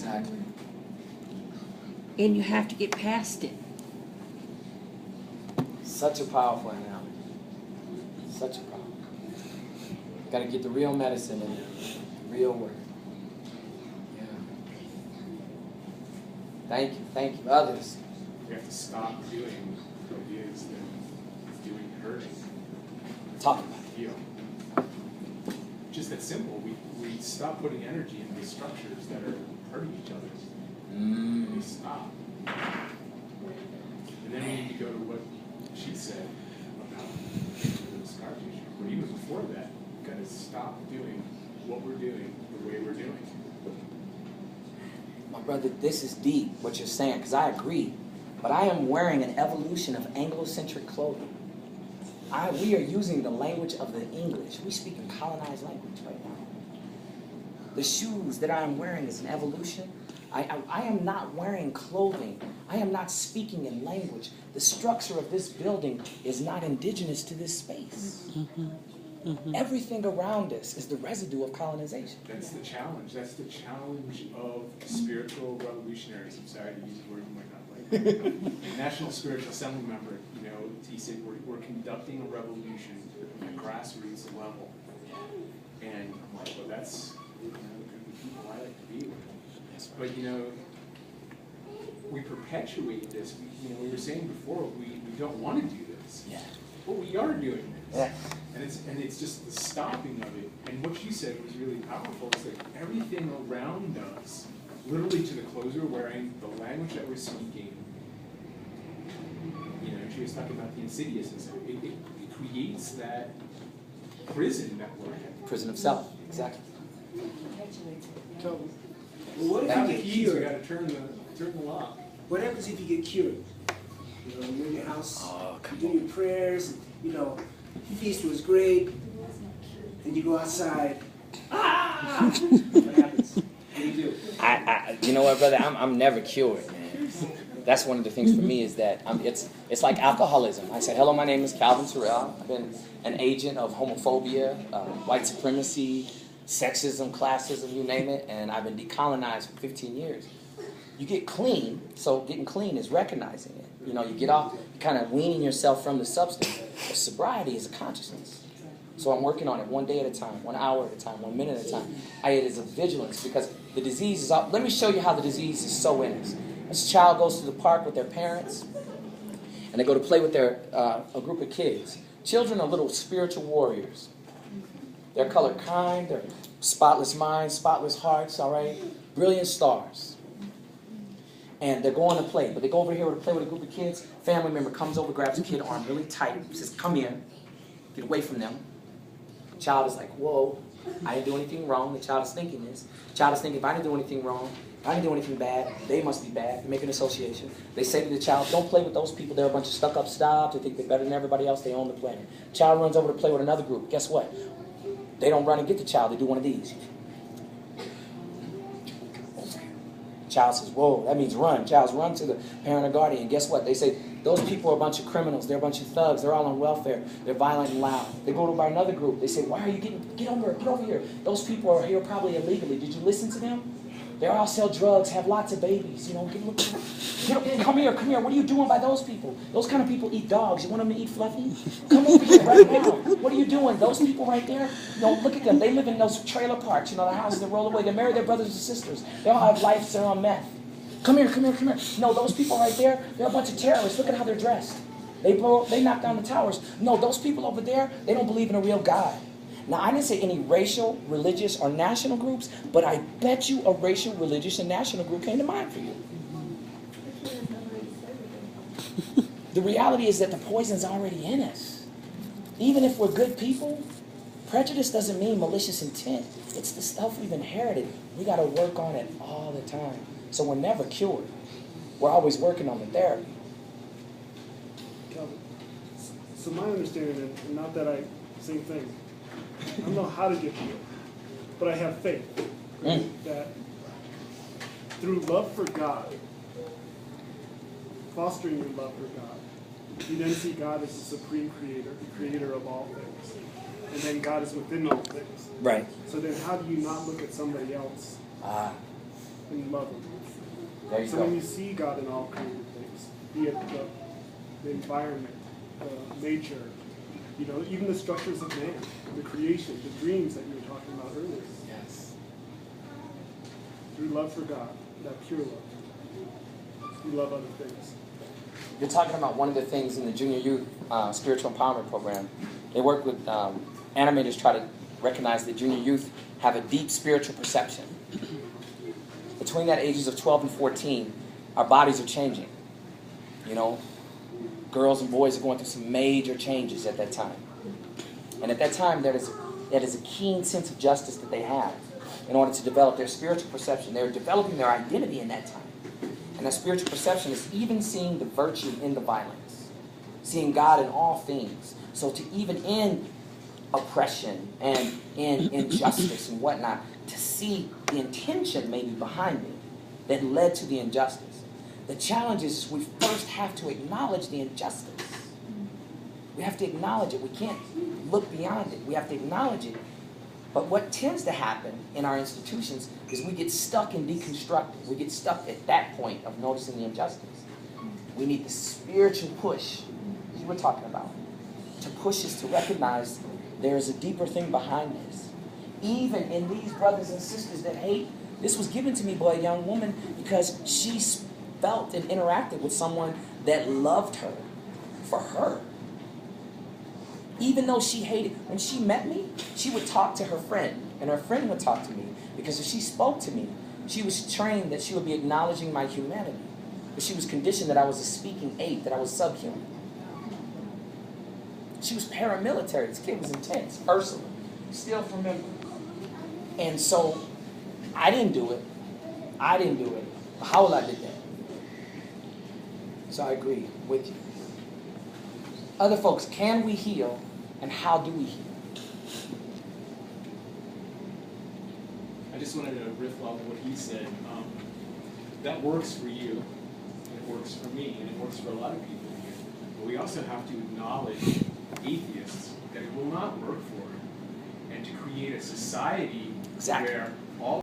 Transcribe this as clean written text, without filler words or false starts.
Exactly. And you have to get past it. Such a powerful analogy. Such a powerful. Got to get the real medicine in there. Real word. Yeah. Thank you. Others. We have to stop doing ideas that is doing hurting. Talk about it. Heal. Just that simple. We stop putting energy into structures that are hurting each other. We stop. And then we need to go to what she said about the scar tissue. But even before that, we've got to stop doing what we're doing the way we're doing. My brother, this is deep, what you're saying, because I agree. But I am wearing an evolution of Anglo-centric clothing. We are using the language of the English. We speak in colonized language right now. The shoes that I am wearing is an evolution. I am not wearing clothing. I am not speaking in language. The structure of this building is not indigenous to this space. Everything around us is the residue of colonization. That's the challenge. That's the challenge of spiritual revolutionaries. I'm sorry to use a word you might not like. National Spiritual Assembly member, he said we're conducting a revolution at a grassroots level. And I'm like, well, that's the people I like to be with. But we perpetuate this. We were saying before we don't want to do this. Yeah. But we are doing this. Yeah. And it's just the stopping of it. And what you said was really powerful. It's like everything around us, literally to the clothes we're wearing, the language that we're speaking. She was talking about the insidiousness. It creates that prison that we're in. Prison of self. Exactly. So, what if you get We cured? got to turn the lock. What happens if you get cured? You're in your house, you do your prayers, your feast was great, and you go outside. What happens? What do you do? You know what, brother? I'm never cured, man. That's one of the things for me is that it's like alcoholism. I say, hello, my name is Calvin Terrell. I've been an agent of homophobia, white supremacy, sexism, classism, you name it, and I've been decolonized for 15 years. You get clean, so getting clean is recognizing it. You get off, kind of weaning yourself from the substance. But sobriety is a consciousness. So I'm working on it one day at a time, 1 hour at a time, 1 minute at a time. It is a vigilance because the disease is out. Let me show you how the disease is so in us. This child goes to the park with their parents, and they go to play with a group of kids. Children are little spiritual warriors. They're colored kind, they're spotless minds, spotless hearts, all right? Brilliant stars. And they're going to play, but they go over here to play with a group of kids. Family member comes over, grabs the kid arm really tight, says, come here, get away from them. The child is like, whoa, I didn't do anything wrong. The child is thinking this. The child is thinking, if I didn't do anything wrong, if I didn't do anything bad, they must be bad. They make an association. They say to the child, don't play with those people. They're a bunch of stuck-up snobs. They think they're better than everybody else. They own the planet. The child runs over to play with another group. Guess what? They don't run and get the child. They do one of these. Child says, whoa, that means run. Child's run to the parent or guardian. Guess what? They say, those people are a bunch of criminals. They're a bunch of thugs. They're all on welfare. They're violent and loud. They go to by another group. They say, why are you get over here. Those people are here probably illegally. Did you listen to them? They all sell drugs, have lots of babies. Come here. What are you doing by those people? Those kind of people eat dogs. You want them to eat fluffy? Come over here right now. What are you doing? Those people right there, look at them. They live in those trailer parks, the houses that roll away. They marry their brothers and sisters. They all have lives. They're on meth. Come here. No, those people right there, they're a bunch of terrorists. Look at how they're dressed. They knock down the towers. No, those people over there, they don't believe in a real God. Now, I didn't say any racial, religious, or national groups, but I bet you a racial, religious, and national group came to mind for you. The reality is that the poison's already in us. Even if we're good people, prejudice doesn't mean malicious intent. It's the stuff we've inherited. We got to work on it all the time. So we're never cured. We're always working on the therapy. Calvin, so my understanding, and not that same thing, I don't know how to get healed, but I have faith that through love for God, fostering your love for God, you then see God as the supreme creator, the creator of all things. And then God is within all things. Right. So then how do you not look at somebody else and love Him. There you So when you go. see God in all created things, be it the environment, nature, you know, even the structures of man, the creation, the dreams that you were talking about earlier, Yes. through love for God, that pure love, you love other things. You're talking about one of the things in the junior youth spiritual empowerment program. They work with animators, try to recognize that junior youth have a deep spiritual perception. Between that ages of 12 and 14, our bodies are changing. You know, girls and boys are going through some major changes at that time. And at that time, that is a keen sense of justice that they have in order to develop their spiritual perception. They're developing their identity in that time. And that spiritual perception is even seeing the virtue in the violence, seeing God in all things. So to even in oppression and in injustice and whatnot, to see the intention maybe behind it that led to the injustice. The challenge is we first have to acknowledge the injustice. We have to acknowledge it. We can't look beyond it. We have to acknowledge it. But what tends to happen in our institutions is we get stuck in deconstructing. We get stuck at that point of noticing the injustice. We need the spiritual push, as you were talking about, to push us to recognize there is a deeper thing behind this. Even in these brothers and sisters that hate, this was given to me by a young woman because she felt and interacted with someone that loved her for her. Even though she hated, when she met me, she would talk to her friend, and her friend would talk to me. Because if she spoke to me, she was trained that she would be acknowledging my humanity. But she was conditioned that I was a speaking ape, that I was subhuman. She was paramilitary. This kid was intense, personally. Still remember. And so, I didn't do it. How will I did that? So I agree with you. Other folks, can we heal? And how do we heal? I just wanted to riff off what he said. That works for you, and it works for me, and it works for a lot of people here. But we also have to acknowledge atheists that it will not work for them, and to create a society Exactly. where all